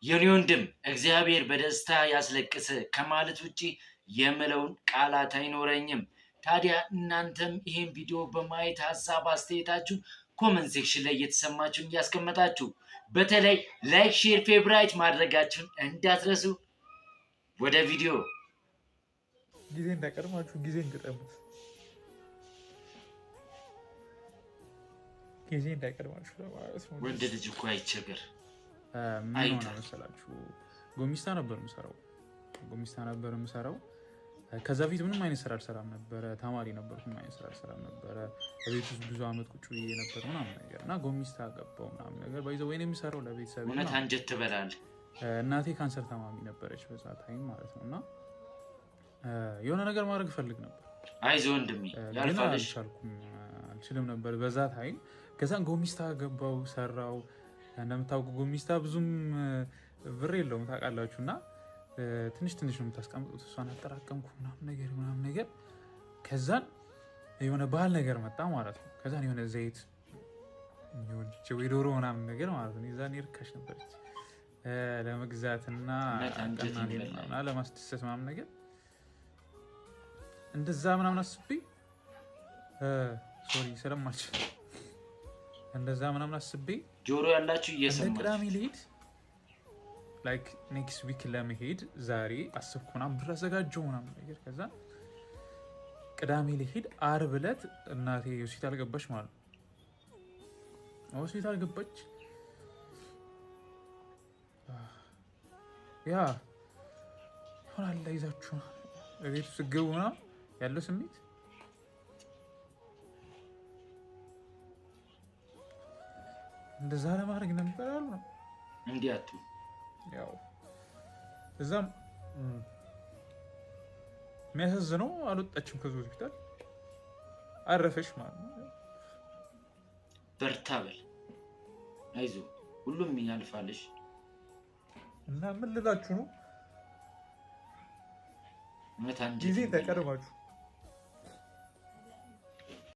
የኔ ወንድም እግዚአብሔር በደስታ ያስለቅስ ከማለት ውጪ የምለውን ቃላት አይኖረኝም። ታዲያ እናንተም ይሄን ቪዲዮ በማየት ሀሳብ አስተያየታችሁን ኮመንት ሴክሽን ላይ እየተሰማችሁን እያስቀመጣችሁ በተለይ ላይክ፣ ሼር፣ ፌቨራይት ማድረጋችሁን እንዳትረሱ። ወደ ቪዲዮ ጊዜ እንዳይቀድማችሁ ጊዜ እንግጠሙት። ጊዜ እንዳይቀድማችሁ ለማለት ነው። ወንድ ልጅ እኮ አይቸገር። ምን ሆነ መሰላችሁ? ጎሚስታ ነበር የምሰራው። ከዛ ፊት ምንም አይነት ስራ አልሰራም ነበረ። ተማሪ ነበርኩ። ምንም አይነት ስራ አልሰራም ነበረ። በቤት ውስጥ ብዙ አመት ቁጭ ብዬ ነበር ምናምን ነገር እና ጎሚስታ ገባሁ ምናምን ነገር ባይዘው ወይኔ የሚሰራው ለቤተሰብ እውነት አንጀት ትበላለህ። እናቴ ካንሰር ታማሚ ነበረች በዛ ታይም ማለት ነው። እና የሆነ ነገር ማድረግ እፈልግ ነበር። አይዞህ ወንድሜ ያልፋልሽ። አልችልም ነበር በዛ ታይም። ከዛን ጎሚስታ ገባሁ ሰራው። እንደምታውቁ ጎሚስታ ብዙም ብር የለውም ታውቃላችሁ። እና ትንሽ ነው የምታስቀምጡት። እሷን አጠራቀምኩ ምናምን ነገር። ከዛን የሆነ ባህል ነገር መጣ ማለት ነው። ከዛን የሆነ ዘይት ወይ ዶሮ ምናምን ነገር ማለት ነው። የዛኔ ርካሽ ነበረች ለመግዛትና ለማስደሰት ምናምን ነገር እንደዛ ምናምን አስቤ ሶሪ ስለማልችል እንደዛ ምናምን አስቤ ጆሮ ያላችሁ እየሰማችሁ ቅዳሜ ልሄድ ላይክ ኔክስት ዊክ ለመሄድ ዛሬ አስብኩ ምናምን ብር አዘጋጀው ምናምን ነገር። ከዛ ቅዳሜ ልሄድ ዓርብ ዕለት እናቴ ሆስፒታል ገባች ማለት ነው። ሆስፒታል ገባች። ያ ይሆናል ይዛችሁ ቤት ውስጥ ገቡ ምናምን ያለው ስሜት እንደዛ ለማድረግ ነበር ያሉ ነው እንዲያቱ ያው እዛም የሚያሳዝነው አልወጣችም ከዚህ ሆስፒታል አረፈሽ ማለት ነው። በርታ በል አይዞህ ሁሉም ያልፋልሽ። እና ምን ልላችሁ ነው ጊዜ ተቀድማችሁ